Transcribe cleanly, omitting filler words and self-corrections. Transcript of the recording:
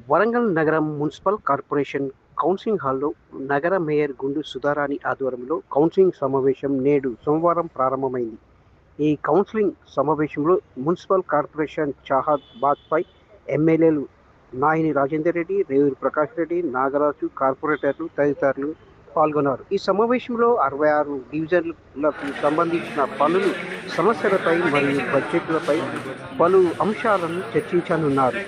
వరంగల్ నగర municipal corporation counselling హాల్లో నగర మేయర్ గుండు సుధారాణి ఆధ్వర్యంలో కౌన్సిలింగ్ సమావేశం నేడు సోమవారం ప్రారంభమైంది. ఈ కౌన్సిలింగ్ సమావేశంలో మున్సిపల్ కార్పొరేషన్ చాహద్ బాజ్పాయ్, ఎమ్మెల్యేలు నాయిని రాజేందర్ రెడ్డి, రేవూరి ప్రకాష్ రెడ్డి, నాగరాజు, కార్పొరేటర్లు తదితరులు పాల్గొన్నారు. ఈ సమావేశంలో 66 డివిజన్లకు సంబంధించిన సమస్యలపై మరియు బడ్జెట్లపై పలు అంశాలను చర్చించనున్నారు.